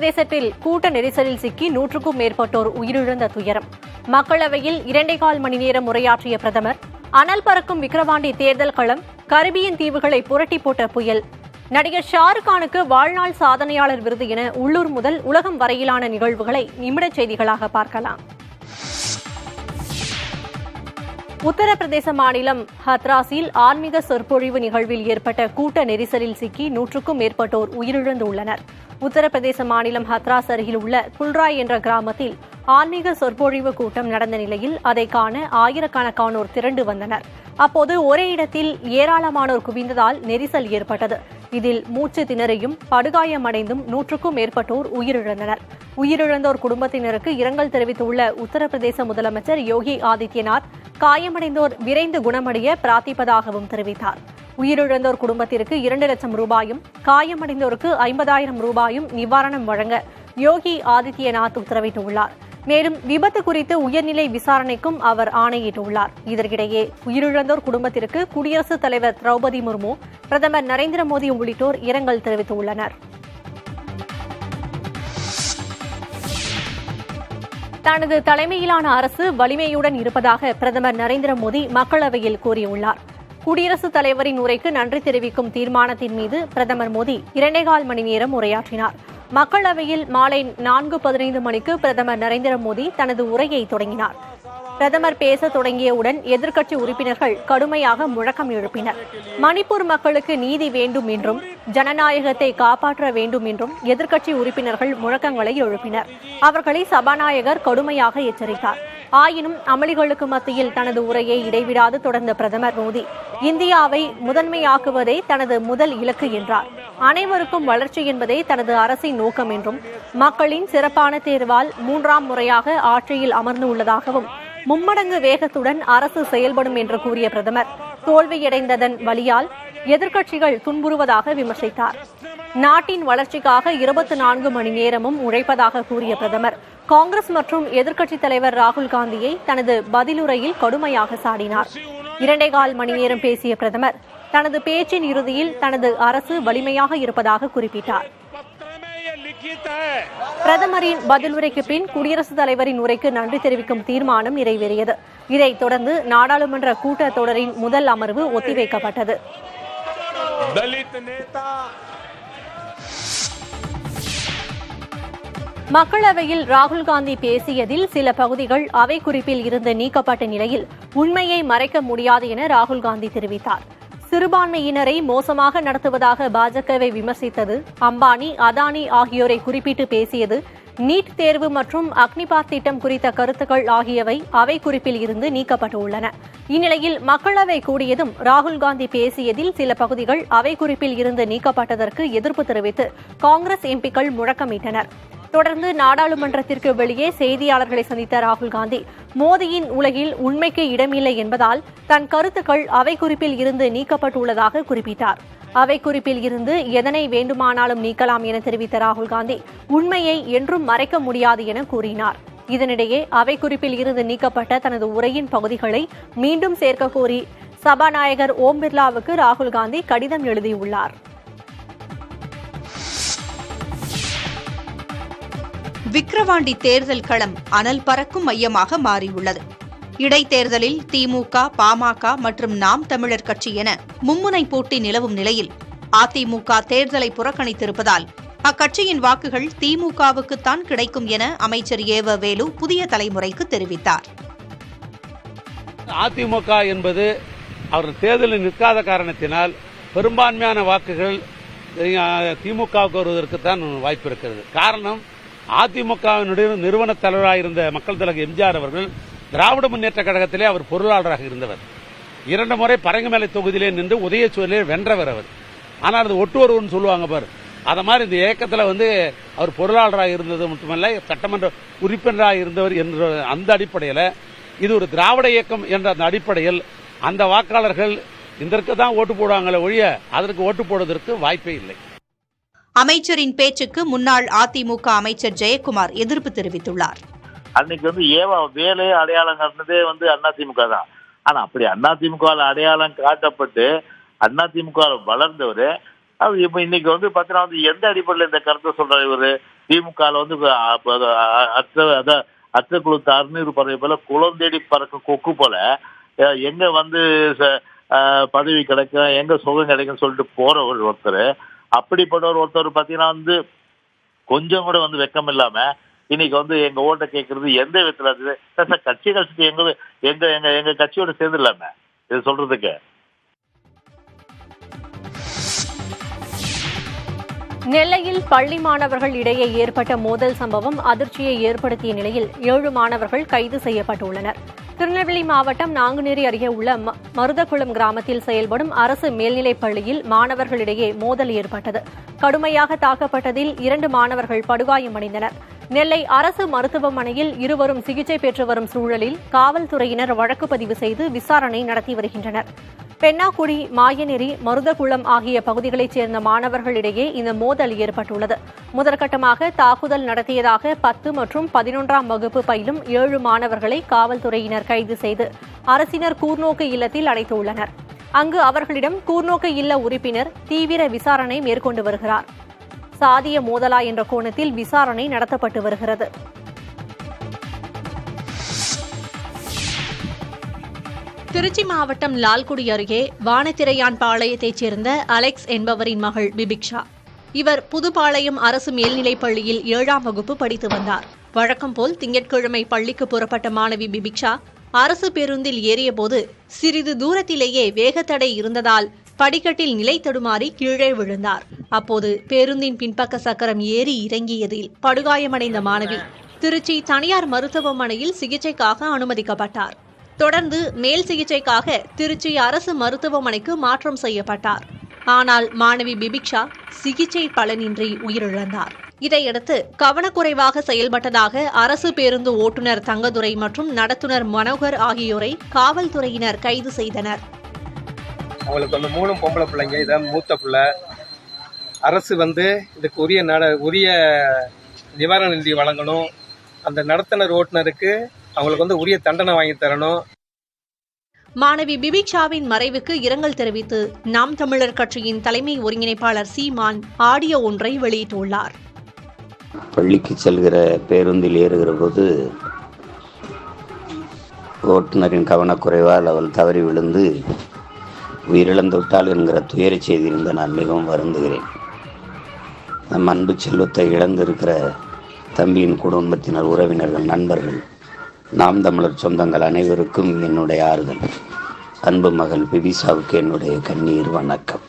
உத்தரப்பிரதேசத்தில் கூட்ட நெரிசலில் சிக்கி 100க்கும் மேற்பட்டோர் உயிரிழந்த துயரம். மக்களவையில் 2.25 மணி நேரம் உரையாற்றிய பிரதமர், அனல் பறக்கும் விக்கிரவாண்டி தேர்தல் களம், கரிபியன் தீவுகளை புரட்டி போட்ட புயல், நடிகர் ஷாருக்கானுக்கு வாழ்நாள் சாதனையாளர் விருது என உள்ளூர் முதல் உலகம் வரையிலான நிகழ்வுகளை நிமிடச் செய்திகளாக பார்க்கலாம். உத்தரப்பிரதேச மாநிலம் ஹத்ராஸில் ஆன்மீக சொற்பொழிவு நிகழ்வில் ஏற்பட்ட கூட்ட நெரிசலில் சிக்கி 100க்கும் மேற்பட்டோர் உயிரிழந்துள்ளனர். உத்தரப்பிரதேச மாநிலம் ஹத்ராஸ் அருகில் உள்ள குல்ராய் என்ற கிராமத்தில் ஆன்மீக சொற்பொழிவு கூட்டம் நடந்த நிலையில் அதை காண ஆயிரக்கணக்கானோர் திரண்டு வந்தனர். அப்போது ஒரே இடத்தில் ஏராளமானோர் குவிந்ததால் நெரிசல் ஏற்பட்டது. இதில் மூச்சு திணறியும் படுகாயமடைந்தும் 100க்கும் மேற்பட்டோர் உயிரிழந்தனர். உயிரிழந்தோர் குடும்பத்தினருக்கு இரங்கல் தெரிவித்துள்ள உத்தரப்பிரதேச முதலமைச்சர் யோகி ஆதித்யநாத், காயமடைந்தோர் விரைந்து குணமடைய பிரார்த்திப்பதாகவும் தெரிவித்தார். உயிரிழந்தோர் குடும்பத்திற்கு 2 லட்சம் ரூபாயும், காயமடைந்தோருக்கு 50,000 ரூபாயும் நிவாரணம் வழங்க யோகி ஆதித்யநாத் உத்தரவிட்டுள்ளார். மேலும் விபத்து குறித்து உயர்நிலை விசாரணைக்கும் அவர் ஆணையிட்டுள்ளார். இதற்கிடையே உயிரிழந்தோர் குடும்பத்திற்கு குடியரசுத் தலைவர் திரௌபதி முர்மு, பிரதமர் நரேந்திர மோடி உள்ளிட்டோர் இரங்கல் தெரிவித்துள்ளனர். தனது தலைமையிலான அரசு வலிமையுடன் இருப்பதாக பிரதமர் நரேந்திர மோடி மக்களவையில் கூறியுள்ளார். குடியரசுத் தலைவரின் உரைக்கு நன்றி தெரிவிக்கும் தீர்மானத்தின் மீது பிரதமர் மோடி 2.25 மணி நேரம் உரையாற்றினார். மக்களவையில் மாலை 4:15 மணிக்கு பிரதமர் நரேந்திர மோடி தனது உரையை தொடங்கினார். பிரதமர் பேச தொடங்கியவுடன் எதிர்க்கட்சி உறுப்பினர்கள் கடுமையாக முழக்கம் எழுப்பினர். மணிப்பூர் மக்களுக்கு நீதி வேண்டும் என்றும் ஜனநாயகத்தை காப்பாற்ற வேண்டும் என்றும் எதிர்க்கட்சி உறுப்பினர்கள் முழக்கங்களை எழுப்பினர். அவர்களை சபாநாயகர் கடுமையாக எச்சரித்தார். ஆயினும் அமளிகளுக்கு மத்தியில் தனது உரையை இடைவிடாது தொடர்ந்த பிரதமர் மோடி, இந்தியாவை முதன்மையாக்குவதே தனது முதல் இலக்கு என்றார். அனைவருக்கும் வளர்ச்சி என்பதே தனது அரசின் நோக்கம் என்றும், மக்களின் சிறப்பான தேர்வால் 3ஆம் முறையாக ஆட்சியில் அமர்ந்துள்ளதாகவும், மும்மடங்கு வேகத்துடன் அரசு செயல்படும் என்று கூறிய பிரதமர், தோல்வியடைந்ததன் வலியால் எதிர்க்கட்சிகள் துன்புறுவதாக விமர்சித்தார். நாட்டின் வளர்ச்சிக்காக 24 மணி நேரமும் உழைப்பதாக கூறிய பிரதமர், காங்கிரஸ் மற்றும் எதிர்க்கட்சித் தலைவர் ராகுல் காந்தியை தனது பதிலுரையில் கடுமையாக சாடினார். 2.25 மணி நேரம் பேசிய பிரதமர், தனது பேச்சின் இறுதியில் தனது அரசு வலிமையாக இருப்பதாக குறிப்பிட்டார். பிரதமரின் பதிலுரைக்கு பின் குடியரசுத் தலைவரின் உரைக்கு நன்றி தெரிவிக்கும் தீர்மானம் நிறைவேறியது. இதைத் தொடர்ந்து நாடாளுமன்ற கூட்டத்தொடரின் முதல் அமர்வு ஒத்திவைக்கப்பட்டது. மக்களவையில் ராகுல் காந்தி பேசியதில் சில பகுதிகள் அவை குறிப்பில் இருந்து நீக்கப்பட்ட நிலையில் உண்மையை மறைக்க முடியாது என ராகுல் காந்தி தெரிவித்தார். சிறுபான்மையினரை மோசமாக நடத்துவதாக பாஜகவை விமர்சித்தது, அம்பானி, அதானி ஆகியோரை குறிப்பிட்டு பேசியது, நீட் தேர்வு மற்றும் அக்னிபாத் திட்டம் குறித்த கருத்துக்கள் ஆகியவை அவை குறிப்பில் இருந்து நீக்கப்பட்டுள்ளன. இந்நிலையில் மக்களவை கூடியதும் ராகுல் காந்தி பேசியதில் சில பகுதிகள் அவை குறிப்பில் இருந்து நீக்கப்பட்டதற்கு எதிர்ப்பு தெரிவித்து காங்கிரஸ் எம்பிக்கள் முழக்கமிட்டனர். தொடர்ந்து நாடாளுமன்றத்திற்கு வெளியே செய்தியாளர்களை சந்தித்த ராகுல் காந்தி, மோடியின் உலகில் உண்மைக்கு இடமில்லை என்பதால் தன் கருத்துக்கள் அவை குறிப்பில் இருந்து நீக்கப்பட்டுள்ளதாக குறிப்பிட்டார். அவை குறிப்பில் இருந்து எதனை வேண்டுமானாலும் நீக்கலாம் என தெரிவித்த ராகுல் காந்தி, உண்மையை என்றும் மறைக்க முடியாது என கூறினார். இதனிடையே அவை குறிப்பில் இருந்து நீக்கப்பட்ட தனது உரையின் பகுதிகளை மீண்டும் சேர்க்க கோரி சபாநாயகர் ஓம் பிர்லாவுக்கு ராகுல் காந்தி கடிதம் எழுதியுள்ளார். விக்கிரவாண்டி தேர்தல் களம் அனல் பறக்கும் மையமாக மாறியுள்ளது. இடைத்தேர்தலில் திமுக, பாமக மற்றும் நாம் தமிழர் கட்சி என மும்முனை போட்டி நிலவும் நிலையில் அதிமுக தேர்தலை புறக்கணித்திருப்பதால் அக்கட்சியின் வாக்குகள் திமுகவுக்குத்தான் கிடைக்கும் என அமைச்சர் ஏவ வேலு புதிய தலைமுறைக்கு தெரிவித்தார். அதிமுக என்பது அவர் தேர்தலில் நிற்காத காரணத்தினால் பெரும்பான்மையான வாக்குகள் திமுகவுக்கு வருவதற்குத்தான் வாய்ப்பு இருக்கிறது. காரணம், அதிமுகவினுடைய நிறுவன தலைவராக இருந்த மக்கள் தலைவர் எம்ஜிஆர் அவர்கள் திராவிட முன்னேற்ற கழகத்திலே அவர் பொருளாளராக இருந்தவர். 2 முறை பரங்கிமலை தொகுதியிலே நின்று உதயசூரிலே வென்றவர் அவர். ஆனால் அது ஒட்டுவர்னு சொல்லுவாங்க பாரு, அத மாதிரி இந்த இயக்கத்தில் அவர் பொருளாளராக இருந்தது மட்டுமல்ல, சட்டமன்ற உறுப்பினராக இருந்தவர் என்ற அந்த அடிப்படையில் இது ஒரு திராவிட இயக்கம் என்ற அந்த அடிப்படையில் அந்த வாக்காளர்கள் இதற்கு தான் ஓட்டு போடுவாங்களே ஒழிய அதற்கு ஓட்டு போடுவதற்கு வாய்ப்பே இல்லை. அமைச்சரின் பேச்சுக்கு முன்னாள் அதிமுக அமைச்சர் ஜெயக்குமார் எதிர்ப்பு தெரிவித்துள்ளார். அன்னைக்கு ஏவா வேலை அடையாளம் காட்டினதே அதிமுக தான். ஆனா அப்படி அதிமுக அடையாளம் காட்டப்பட்டு அதிமுக வளர்ந்தவர் அவர் இப்ப இன்னைக்கு பாத்தீங்கன்னா எந்த அடிப்படையில் இந்த கருத்தை சொல்றாரு இவரு? திமுகவில் வந்து அற்ற குழுத்த அறுநீர் பறவை போல குளந்தேடி பறக்கும் கொக்கு போல எங்க வந்து பதவி கிடைக்கும், எங்க சுகம் கிடைக்கும்னு சொல்லிட்டு போற ஒருத்தர். அப்படிப்பட்ட ஒருத்தர் பாத்தீங்கன்னா வந்து கொஞ்சம் கூட வந்து வெக்கம் இல்லாம இன்னைக்கு வந்து எங்க ஓட்டை கேட்கறது எந்த விதத்துல இருந்தது? கட்சி கழிச்சுட்டு எங்க கட்சியோட சேர்ந்துடலாமே இது சொல்றதுக்கு. நெல்லையில் பள்ளி மாணவர்கள் இடையே ஏற்பட்ட மோதல் சம்பவம் அதிர்ச்சியை ஏற்படுத்திய நிலையில் 7 மாணவர்கள் கைது செய்யப்பட்டுள்ளனர். திருநெல்வேலி மாவட்டம் நாங்குநேரி அருகே உள்ள மருதகுளம் கிராமத்தில் செயல்படும் அரசு மேல்நிலைப் பள்ளியில் மாணவர்களிடையே மோதல் ஏற்பட்டது. கடுமையாக தாக்கப்பட்டதில் 2 மாணவர்கள் படுகாயமடைந்தனர். நெல்லை அரசு மருத்துவமனையில் இருவரும் சிகிச்சை பெற்று வரும் சூழலில் காவல்துறையினர் வழக்கு பதிவு செய்து விசாரணை நடத்தி வருகின்றனர். பெண்ணாக்குடி, மாயநேரி, மருதகுளம் ஆகிய பகுதிகளைச் சேர்ந்த மாணவர்களிடையே இந்த மோதல் ஏற்பட்டுள்ளது. முதற்கட்டமாக தாக்குதல் நடத்தியதாக 10 மற்றும் 11ஆம் வகுப்பு பயிலும் 7 மாணவர்களை காவல்துறையினர் கைது செய்து அரசினர் கூர்நோக்கு இல்லத்தில் அடைத்துள்ளனர். அங்கு அவர்களிடம் கூர்நோக்கு இல்ல உறுப்பினர் தீவிர விசாரணை மேற்கொண்டு வருகிறார். சாதிய மோதலா என்ற கோணத்தில் விசாரணை நடத்தப்பட்டு வருகிறது. திருச்சி மாவட்டம் லால்குடி அருகே வானத்திரையான் பாளையத்தைச் சேர்ந்த அலெக்ஸ் என்பவரின் மகள் பிபிக்ஷா. இவர் புதுப்பாளையம் அரசு மேல்நிலைப் பள்ளியில் 7ஆம் வகுப்பு படித்து வந்தார். வழக்கம் போல் திங்கட்கிழமை பள்ளிக்கு புறப்பட்ட மாணவி பிபிக்ஷா அரசு பேருந்தில் ஏறியபோது சிறிது தூரத்திலேயே வேகத்தடை இருந்ததால் படிக்கட்டில் நிலை தடுமாறி கீழே விழுந்தார். அப்போது பேருந்தின் பின்பக்க சக்கரம் ஏறி இறங்கியதில் படுகாயமடைந்த மாணவி திருச்சி தனியார் மருத்துவமனையில் சிகிச்சைக்காக அனுமதிக்கப்பட்டார். தொடர்ந்து மேல் சிகிச்சைக்காக திருச்சி அரசு மருத்துவமனைக்கு மாற்றம் செய்யப்பட்டார். ஆனால் மாணவி பிபிக்ஷா சிகிச்சை பலனின்றி உயிரிழந்தார். இதையடுத்து கவனக்குறைவாக செயல்பட்டதாக அரசு பேருந்து ஓட்டுநர் தங்கதுரை மற்றும் நடத்துனர் மனோகர் ஆகியோரை காவல்துறையினர் கைது செய்தனர். அவங்களுக்கு வந்து 3 பொம்பளை பிள்ளைங்க, இதான் மூத்த பிள்ளை. அரசு வந்து இதுக்கு உரிய நிவாரண நிதி வழங்கணும். அந்த நடத்துனர் ஓட்டுநருக்கு அவங்களுக்கு வந்து உரிய தண்டனை வாங்கி தரணும். மாணவி பிபிக்ஷாவின் மறைவுக்கு இரங்கல் தெரிவித்து நாம் தமிழர் கட்சியின் தலைமை ஒருங்கிணைப்பாளர் சீமான் ஆடியோ ஒன்றை வெளியிட்டுள்ளார். பள்ளிக்கு செல்கிற பேருந்தில் ஏறுகிற போது ஓட்டுநரின் கவனக்குறைவால் அவள் தவறி விழுந்து உயிரிழந்து விட்டாள் என்கிற துயர செய்தியிலிருந்து நான் மிகவும் வருந்துகிறேன். நம் அன்பு செல்வத்தை இழந்திருக்கிற தம்பியின் குடும்பத்தினர், உறவினர்கள், நண்பர்கள், நாம் தமிழர் சொந்தங்கள் அனைவருக்கும் என்னுடைய ஆறுதல். அன்பு மகள் பிபிஷாவுக்கு என்னுடைய கண்ணீர் வணக்கம்.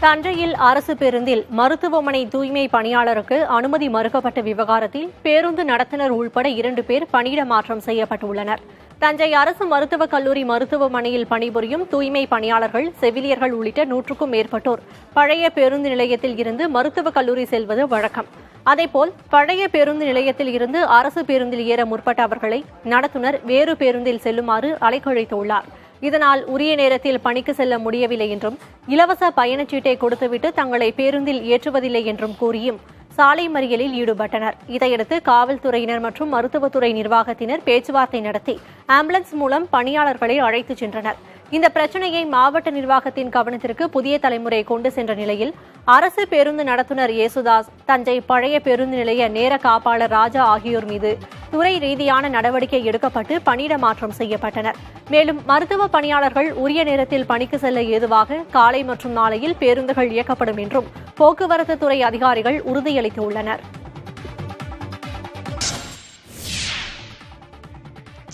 தஞ்சையில் அரசு பேருந்தில் மருத்துவமனை தூய்மை பணியாளருக்கு அனுமதி மறுக்கப்பட்ட விவகாரத்தில் பேருந்து நடத்துனர் உள்பட 2 பேர் பணியிட மாற்றம் செய்யப்பட்டுள்ளனர். தஞ்சை அரசு மருத்துவக் கல்லூரி மருத்துவமனையில் பணிபுரியும் தூய்மை பணியாளர்கள், செவிலியர்கள் உள்ளிட்ட 100க்கும் மேற்பட்டோர் பழைய பேருந்து நிலையத்தில் இருந்து மருத்துவக் கல்லூரி செல்வது வழக்கம். அதேபோல் பழைய பேருந்து நிலையத்தில் இருந்து அரசு பேருந்தில் ஏற முற்பட்ட அவர்களை நடத்துனர் வேறு பேருந்தில் செல்லுமாறு அலைக்கழித்துள்ளார். இதனால் உரிய நேரத்தில் பணிக்கு செல்ல முடியவில்லை என்றும், இலவச பயணச்சீட்டை கொடுத்துவிட்டு தங்களை பேருந்தில் ஏற்றுவதில்லை என்றும் கூறியும் சாலை மறியலில் ஈடுபட்டனர். இதையடுத்து காவல்துறையினர் மற்றும் மருத்துவத்துறை நிர்வாகத்தினர் பேச்சுவார்த்தை நடத்தி ஆம்புலன்ஸ் மூலம் பணியாளர்களை அழைத்துச் சென்றனர். இந்த பிரச்சினையை மாவட்ட நிர்வாகத்தின் கவனத்திற்கு புதிய தலைமுறை கொண்டு சென்ற நிலையில் அரசு பேருந்து நடத்துனர் ஏசுதாஸ், தஞ்சை பழைய பேருந்து நிலைய நேர காப்பாளர் ராஜா ஆகியோர் மீது துறை ரீதியான நடவடிக்கை எடுக்கப்பட்டு பணியிட மாற்றம் செய்யப்பட்டனர். மேலும் மருத்துவ பணியாளர்கள் உரிய நேரத்தில் பணிக்கு செல்ல ஏதுவாக காலை மற்றும் மாலையில் பேருந்துகள் இயக்கப்படும் என்றும் போக்குவரத்து துறை அதிகாரிகள் உறுதியளித்துள்ளனர்.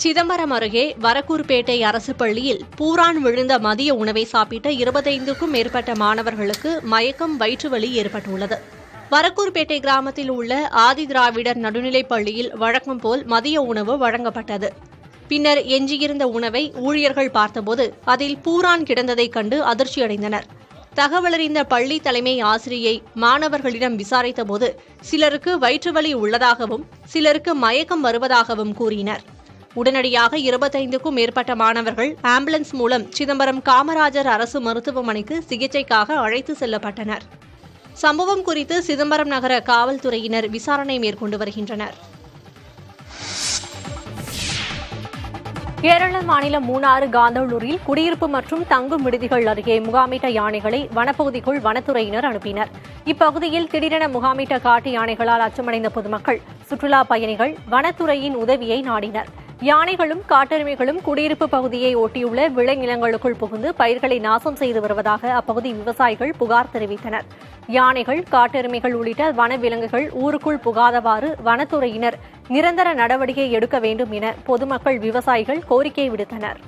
சிதம்பரம் அருகே வரக்கூர்பேட்டை அரசு பள்ளியில் பூரான் விழுந்த மதிய உணவை சாப்பிட்ட 25க்கும் மேற்பட்ட மாணவர்களுக்கு மயக்கம், வயிற்றுவலி ஏற்பட்டுள்ளது. வரக்கூர்பேட்டை கிராமத்தில் உள்ள ஆதி திராவிடர் நடுநிலைப் பள்ளியில் வழக்கம் போல் மதிய உணவு வழங்கப்பட்டது. பின்னர் எஞ்சியிருந்த உணவை ஊழியர்கள் பார்த்தபோது அதில் பூரான் கிடந்ததைக் கண்டு அதிர்ச்சியடைந்தனர். தகவலறிந்த பள்ளி தலைமை ஆசிரியை மாணவர்களிடம் விசாரித்தபோது சிலருக்கு வயிற்றுவலி உள்ளதாகவும் சிலருக்கு மயக்கம் வருவதாகவும் கூறினர். உடனடியாக 25க்கும் மேற்பட்ட மாணவர்கள் ஆம்புலன்ஸ் மூலம் சிதம்பரம் காமராஜர் அரசு மருத்துவமனைக்கு சிகிச்சைக்காக அழைத்து செல்லப்பட்டனர். சம்பவம் குறித்து சிதம்பரம் நகர காவல்துறையினர் விசாரணை மேற்கொண்டு வருகின்றனர். கேரள மாநிலம் மூணாறு காந்தளூரில் குடியிருப்பு மற்றும் தங்கும் விடுதிகள் அருகே முகாமிட்ட யானைகளை வனப்பகுதிக்குள் வனத்துறையினர் அனுப்பினர். இப்பகுதியில் திடீரென முகாமிட்ட காட்டு யானைகளால் அச்சமடைந்த பொதுமக்கள், சுற்றுலா பயணிகள் வனத்துறையின் உதவியை நாடினர். யானைகளும் காட்டெருமைகளும் குடியிருப்பு பகுதியை ஒட்டியுள்ள விளைநிலங்களுக்குள் புகுந்து பயிர்களை நாசம் செய்து வருவதாக அப்பகுதி விவசாயிகள் புகார் தெரிவித்தனர். யானைகள், காட்டெருமைகள் உள்ளிட்ட வனவிலங்குகள் ஊருக்குள் புகாதவாறு வனத்துறையினர் நிரந்தர நடவடிக்கை எடுக்க வேண்டும் என பொதுமக்கள், விவசாயிகள் கோரிக்கை விடுத்தனர்.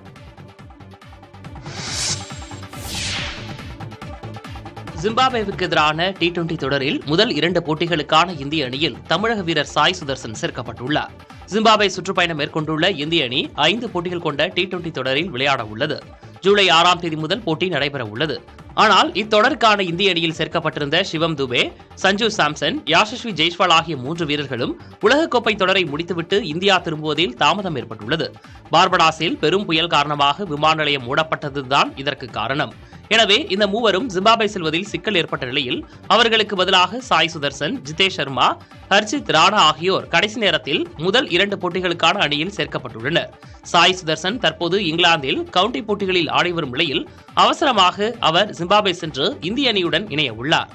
ஜிம்பாப்வேவுக்கு எதிரான T20 தொடரில் முதல் 2 போட்டிகளுக்கான இந்திய அணியில் தமிழக வீரர் சாய் சுதர்சன் சேர்க்கப்பட்டுள்ளார். ஜிம்பாப்வே சுற்றுப்பயணம் மேற்கொண்டுள்ள இந்திய அணி 5 போட்டிகள் கொண்ட T20 தொடரில் விளையாட உள்ளது. ஜூலை 6ஆம் தேதி முதல் போட்டி நடைபெற உள்ளது. ஆனால் இத்தொடருக்கான இந்திய அணியில் சேர்க்கப்பட்டிருந்த சிவம் துபே, சஞ்சு சாம்சன், யாஷஸ்வி ஜெய்ஸ்வால் ஆகிய 3 வீரர்களும் உலகக்கோப்பை தொடரை முடித்துவிட்டு இந்தியா திரும்புவதில் தாமதம் ஏற்பட்டுள்ளது. பார்படாஸில் பெரும் புயல் காரணமாக விமான நிலையம் மூடப்பட்டதுதான் இதற்கு காரணம். எனவே இந்த மூவரும் ஜிம்பாப்வே செல்வதில் சிக்கல் ஏற்பட்ட நிலையில் அவர்களுக்கு பதிலாக சாய் சுதர்சன், ஜிதேஷ் சர்மா, ஹர்ஷித் ராணா ஆகியோர் கடைசி நேரத்தில் முதல் 2 போட்டிகளுக்கான அணியில் சேர்க்கப்பட்டுள்ளனர். சாய் சுதர்சன் தற்போது இங்கிலாந்தில் கவுண்டி போட்டிகளில் ஆடி வரும் நிலையில் அவசரமாக அவர் ஜிம்பாப்வே சென்று இந்திய அணியுடன் இணைய உள்ளார்.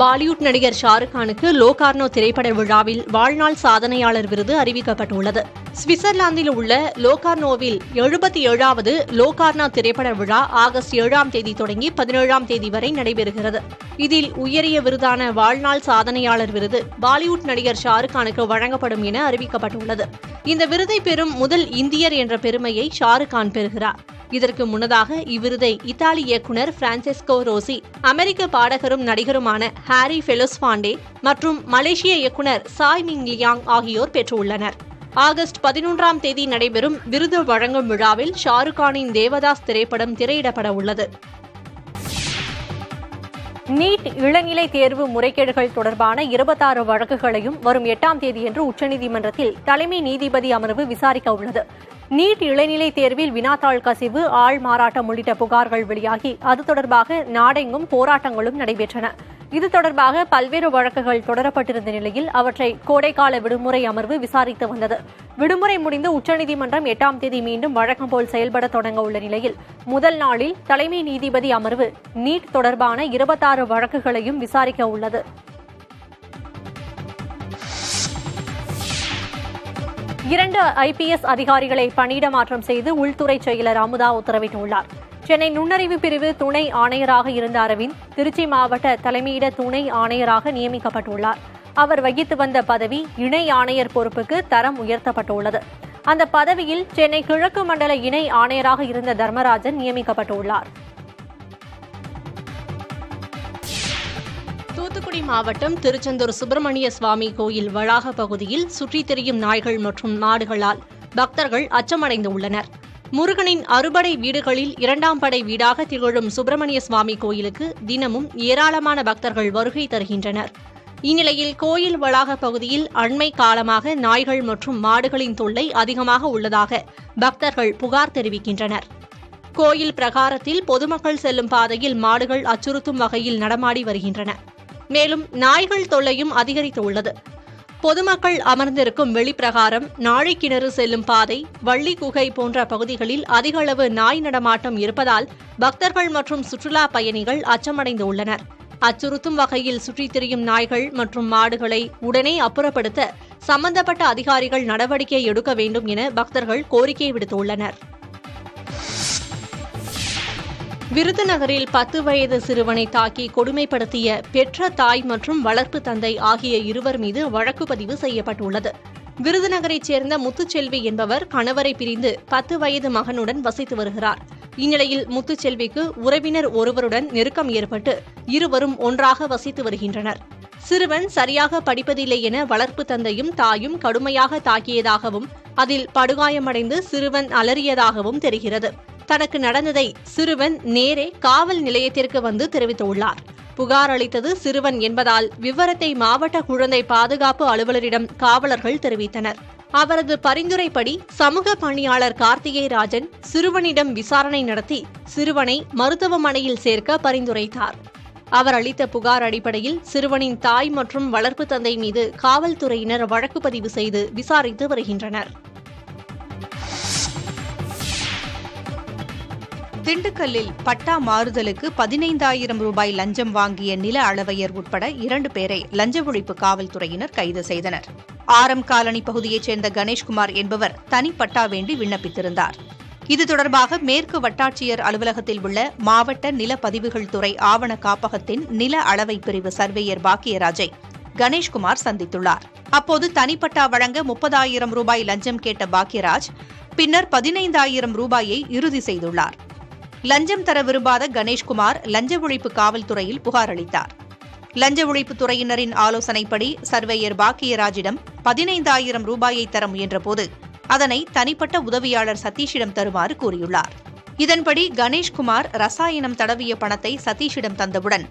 பாலிவுட் நடிகர் ஷாருக்கானுக்கு லோகார்னோ திரைப்பட விழாவில் வாழ்நாள் சாதனையாளர் விருது அறிவிக்கப்பட்டுள்ளது. சுவிட்சர்லாந்தில் உள்ள லோகார்னோவில் 77வது லோகார்னோ திரைப்பட விழா ஆகஸ்ட் 7ஆம் தேதி தொடங்கி 17ஆம் தேதி வரை நடைபெறுகிறது. இதில் உயரிய விருதான வாழ்நாள் சாதனையாளர் விருது பாலிவுட் நடிகர் ஷாருக்கானுக்கு வழங்கப்படும் என அறிவிக்கப்பட்டுள்ளது. இந்த விருதை பெறும் முதல் இந்தியர் என்ற பெருமையை ஷாருக்கான் பெறுகிறார். இதற்கு முன்னதாக இவ்விருதை இத்தாலி இயக்குனர் பிரான்செஸ்கோ ரோசி, அமெரிக்க பாடகரும் நடிகருமான ஹாரி ஃபெலோஸ்பாண்டே மற்றும் மலேசிய இயக்குனர் சாய் மிங் லியாங் ஆகியோர் பெற்றுள்ளனர். ஆகஸ்ட் 11ஆம் தேதி நடைபெறும் விருது வழங்கும் விழாவில் ஷாருக்கானின் தேவதாஸ் திரைப்படம் திரையிடப்பட உள்ளது. நீட் இளநிலை தேர்வு முறைகேடுகள் தொடர்பான 26 வழக்குகளையும் வரும் 8ஆம் தேதியன்று உச்சநீதிமன்றத்தில் தலைமை நீதிபதி அமர்வு விசாரிக்க உள்ளது. நீட் இளநிலை தேர்வில் வினாத்தாள் கசிவு, ஆள் மாறாட்டம் உள்ளிட்ட புகார்கள் வெளியாகி அது தொடர்பாக நாடெங்கும் போராட்டங்களும் நடைபெற்றன. இது தொடர்பாக பல்வேறு வழக்குகள் தொடரப்பட்டிருந்த நிலையில் அவற்றை கோடைக்கால விடுமுறை அமர்வு விசாரித்து வந்தது. விடுமுறை முடிந்து உச்சநீதிமன்றம் 8ஆம் தேதி மீண்டும் வழக்கம் போல் செயல்பட தொடங்க உள்ள நிலையில் முதல் நாளில் தலைமை நீதிபதி அமர்வு நீட் தொடர்பான 26 வழக்குகளையும் விசாரிக்க உள்ளது. 2 IPS அதிகாரிகளை பணியிட மாற்றம் செய்து உள்துறை செயலர் அமுதா உத்தரவிட்டுள்ளார். சென்னை நுண்ணறிவு பிரிவு துணை ஆணையராக இருந்த அரவிந்த் திருச்சி மாவட்ட தலைமையிட துணை ஆணையராக நியமிக்கப்பட்டுள்ளார். அவர் வகித்து வந்த பதவி இணை ஆணையர் பொறுப்புக்கு தரம் உயர்த்தப்பட்டுள்ளது. அந்த பதவியில் சென்னை கிழக்கு மண்டல இணை ஆணையராக இருந்த தர்மராஜன் நியமிக்கப்பட்டுள்ளார். தூத்துக்குடி மாவட்டம் திருச்செந்தூர் சுப்பிரமணிய சுவாமி கோயில் வளாக பகுதியில் சுற்றித் திரியும் நாய்கள் மற்றும் மாடுகளால் பக்தர்கள் அச்சமடைந்துள்ளனர். முருகனின் அறுபடை வீடுகளில் 2ஆம் படை வீடாக திகழும் சுப்பிரமணிய சுவாமி கோயிலுக்கு தினமும் ஏராளமான பக்தர்கள் வருகை தருகின்றனர். இந்நிலையில் கோயில் வளாக பகுதியில் அண்மை காலமாக நாய்கள் மற்றும் மாடுகளின் தொல்லை அதிகமாக உள்ளதாக பக்தர்கள் புகார் தெரிவிக்கின்றனர். கோயில் பிரகாரத்தில் பொதுமக்கள் செல்லும் பாதையில் மாடுகள் அச்சுறுத்தும் வகையில் நடமாடி வருகின்றன. மேலும் நாய்கள் தொல்லையும் அதிகரித்துள்ளது. பொதுமக்கள் அமர்ந்திருக்கும் வெளிப்பிரகாரம், நாழிக்கிணறு செல்லும் பாதை, வள்ளி குகை போன்ற பகுதிகளில் அதிக அளவு நாய் நடமாட்டம் இருப்பதால் பக்தர்கள் மற்றும் சுற்றுலா பயணிகள் அச்சமடைந்துள்ளனர். அச்சுறுத்தும் வகையில் சுற்றித் திரியும் நாய்கள் மற்றும் மாடுகளை உடனே அப்புறப்படுத்த சம்பந்தப்பட்ட அதிகாரிகள் நடவடிக்கை எடுக்க வேண்டும் என பக்தர்கள் கோரிக்கை விடுத்துள்ளனர். விருதுநகரில் 10 வயது சிறுவனை தாக்கி கொடுமைப்படுத்திய பெற்ற தாய் மற்றும் வளர்ப்பு தந்தை ஆகிய இருவர் மீது வழக்கு பதிவு செய்யப்பட்டுள்ளது. விருதுநகரைச் சேர்ந்த முத்துச்செல்வி என்பவர் கணவரை பிரிந்து 10 வயது மகனுடன் வசித்து வருகிறார். இந்நிலையில் முத்துச்செல்விக்கு உறவினர் ஒருவருடன் நெருக்கம் ஏற்பட்டு இருவரும் ஒன்றாக வசித்து வருகின்றனர். சிறுவன் சரியாக படிப்பதில்லை என வளர்ப்பு தந்தையும் தாயும் கடுமையாக தாக்கியதாகவும் அதில் படுகாயமடைந்து சிறுவன் அலறியதாகவும் தெரிகிறது. தனக்கு நடந்ததை சிறுவன் நேரே காவல் நிலையத்திற்கு வந்து தெரிவித்துள்ளார். புகார் அளித்தது சிறுவன் என்பதால் விவரத்தை மாவட்ட குழந்தை பாதுகாப்பு அலுவலரிடம் காவலர்கள் தெரிவித்தனர். அவரது பரிந்துரைப்படி சமூக பணியாளர் கார்த்திகை ராஜன் சிறுவனிடம் விசாரணை நடத்தி சிறுவனை மருத்துவமனையில் சேர்க்க பரிந்துரைத்தார். அவர் அளித்த புகார் அடிப்படையில் சிறுவனின் தாய் மற்றும் வளர்ப்பு தந்தை மீது காவல்துறையினர் வழக்கு பதிவு செய்து விசாரித்து வருகின்றனர். திண்டுக்கல்லில் பட்டா மாறுதலுக்கு 15,000 ரூபாய் லஞ்சம் வாங்கிய நில அளவையர் உட்பட 2 பேரை லஞ்ச ஒழிப்பு காவல்துறையினர் கைது செய்தனர். ஆரம் காலனி பகுதியைச் சேர்ந்த கணேஷ்குமார் என்பவர் தனிப்பட்டா வேண்டி விண்ணப்பித்திருந்தார். இது தொடர்பாக மேற்கு வட்டாட்சியர் அலுவலகத்தில் உள்ள மாவட்ட நிலப்பதிவுகள் துறை ஆவண காப்பகத்தின் நில அளவை பிரிவு சர்வேயர் பாக்கியராஜை கணேஷ்குமார் சந்தித்துள்ளார். அப்போது தனிப்பட்டா வழங்க 30,000 ரூபாய் லஞ்சம் கேட்ட பாக்கியராஜ் பின்னர் 15,000 ரூபாயை இறுதி செய்துள்ளார். லஞ்சம் தர விரும்பாத கணேஷ்குமார் லஞ்ச ஒழிப்பு காவல்துறையில் புகார் அளித்தார். லஞ்ச ஒழிப்பு துறையினரின் ஆலோசனைப்படி சர்வேயர் பாக்கியராஜிடம் 15,000 ரூபாயை தர முயன்றபோது அதனை தனிப்பட்ட உதவியாளர் சதீஷிடம் தருமாறு கூறியுள்ளார். இதன்படி கணேஷ்குமார் ரசாயனம் தடவிய பணத்தை சதீஷிடம் தந்தவுடன்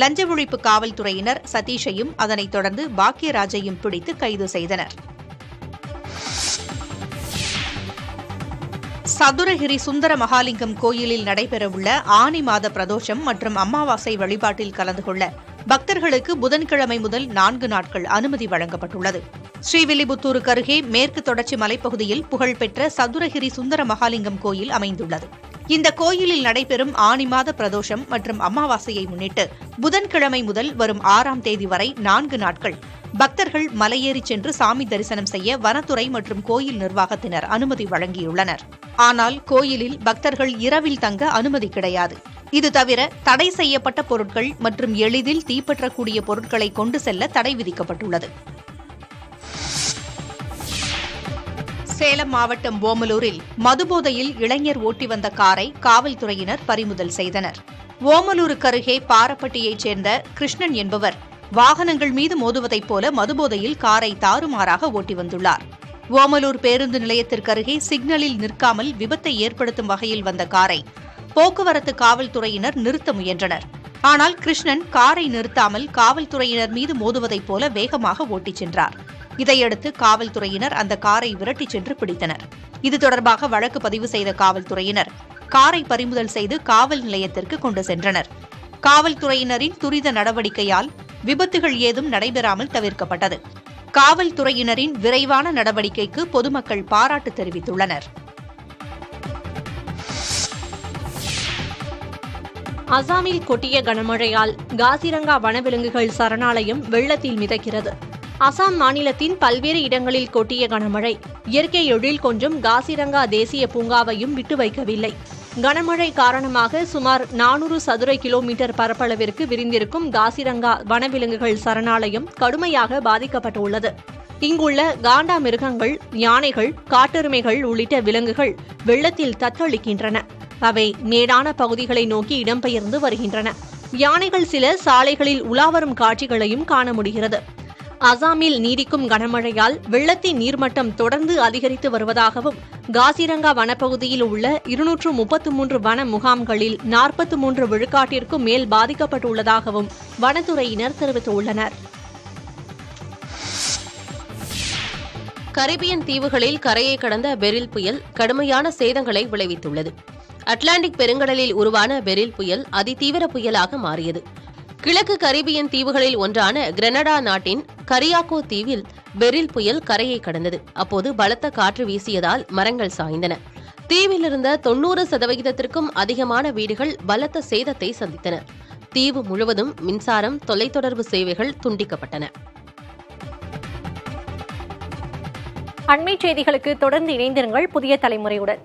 லஞ்ச ஒழிப்பு காவல்துறையினர் சதீஷையும் அதனைத் தொடர்ந்து பாக்கியராஜையும் பிடித்து கைது செய்தனர். சதுரகிரி சுந்தர மகாலிங்கம் கோயிலில் நடைபெறவுள்ள ஆனி மாத பிரதோஷம் மற்றும் அமாவாசை வழிபாட்டில் கலந்து கொள்ள பக்தர்களுக்கு புதன்கிழமை முதல் 4 நாட்கள் அனுமதி வழங்கப்பட்டுள்ளது. ஸ்ரீவில்லிபுத்தூருக்கு அருகே மேற்கு தொடர்ச்சி மலைப்பகுதியில் புகழ்பெற்ற சதுரகிரி சுந்தர மகாலிங்கம் கோயில் அமைந்துள்ளது. இந்த கோயிலில் நடைபெறும் ஆனி மாத பிரதோஷம் மற்றும் அமாவாசையை முன்னிட்டு புதன்கிழமை முதல் வரும் 6ஆம் தேதி வரை 4 நாட்கள் பக்தர்கள் மலையேறி சென்று சாமி தரிசனம் செய்ய வனத்துறை மற்றும் கோயில் நிர்வாகத்தினர் அனுமதி வழங்கியுள்ளனர். ஆனால் கோயிலில் பக்தர்கள் இரவில் தங்க அனுமதி கிடையாது. இது தவிர தடை செய்யப்பட்ட பொருட்கள் மற்றும் எளிதில் தீப்பற்றக்கூடிய பொருட்களை கொண்டு செல்ல தடை விதிக்கப்பட்டுள்ளது. சேலம் மாவட்டம் ஓமலூரில் மதுபோதையில் இளைஞர் ஓட்டி வந்த காரை காவல்துறையினர் பறிமுதல் செய்தனர். ஓமலூருக்கு அருகே பாரப்பட்டியைச் சேர்ந்த கிருஷ்ணன் என்பவர் வாகனங்கள் மீது மோதுவதைப் போல மதுபோதையில் காரை தாறுமாறாக ஓட்டி வந்துள்ளார். ஓமலூர் பேருந்து நிலையத்திற்கு அருகே சிக்னலில் நிற்காமல் விபத்தை ஏற்படுத்தும் வகையில் வந்த காரை போக்குவரத்து காவல்துறையினர் நிறுத்த முயன்றனர். ஆனால் கிருஷ்ணன் காரை நிறுத்தாமல் காவல்துறையினர் மீது மோதுவதைப் போல வேகமாக ஓட்டிச் சென்றார். இதையடுத்து காவல்துறையினர் அந்த காரை விரட்டிச் சென்று பிடித்தனர். இது தொடர்பாக வழக்கு பதிவு செய்த காவல்துறையினர் காரை பறிமுதல் செய்து காவல் நிலையத்திற்கு கொண்டு சென்றனர். காவல்துறையினரின் துரித நடவடிக்கையால் விபத்துகள் ஏதும் நடைபெறாமல் தவிர்க்கப்பட்டது. காவல்துறையினரின் விரைவான நடவடிக்கைக்கு பொதுமக்கள் பாராட்டு தெரிவித்துள்ளனர். அசாமில் கொட்டிய கனமழையால் காசிரங்கா வனவிலங்குகள் சரணாலயம் வெள்ளத்தில் மிதக்கிறது. அசாம் மாநிலத்தின் பல்வேறு இடங்களில் கொட்டிய கனமழை இயற்கை எழில் கொஞ்சம் காசிரங்கா தேசிய பூங்காவையும் விட்டு வைக்கவில்லை. கனமழை காரணமாக சுமார் 400 சதுர கிலோமீட்டர் பரப்பளவிற்கு விரிந்திருக்கும் காசிரங்கா வனவிலங்குகள் சரணாலயம் கடுமையாக பாதிக்கப்பட்டுள்ளது. இங்குள்ள காண்டா மிருகங்கள், யானைகள், காட்டெருமைகள் உள்ளிட்ட விலங்குகள் வெள்ளத்தில் தத்தளிக்கின்றன. அவை மேடான பகுதிகளை நோக்கி இடம்பெயர்ந்து வருகின்றன. யானைகள் சில சாலைகளில் உலாவரும் காட்சிகளையும் காண முடிகிறது. அசாமில் நீடிக்கும் கனமழையால் வெள்ளத்தின் நீர்மட்டம் தொடர்ந்து அதிகரித்து வருவதாகவும் காசிரங்கா வனப்பகுதியில் உள்ள 233 வன முகாம்களில் 43 விழுக்காட்டிற்கும் மேல் பாதிக்கப்பட்டுள்ளதாகவும் வனத்துறையினர் தெரிவித்துள்ளனர். கரிபியன் தீவுகளில் கரையை கடந்த பெரில் புயல் கடுமையான சேதங்களை விளைவித்துள்ளது. அட்லாண்டிக் பெருங்கடலில் உருவான பெரில் புயல் அதிதீவிர புயலாக மாறியது. கிழக்கு கரிபியன் தீவுகளில் ஒன்றான கிரெனடா நாட்டின் கரியாக்கோ தீவில் பெரில் புயல் கரையை கடந்தது. அப்போது பலத்த காற்று வீசியதால் மரங்கள் சாய்ந்தன. தீவில் இருந்த 90% அதிகமான வீடுகள் பலத்த சேதத்தை சந்தித்தன. தீவு முழுவதும் மின்சாரம், தொலைத்தொடர்பு சேவைகள் துண்டிக்கப்பட்டன. அண்மைச் செய்திகளுக்கு தொடர்ந்து இணைந்திருங்கள் புதிய தலைமுறையுடன்.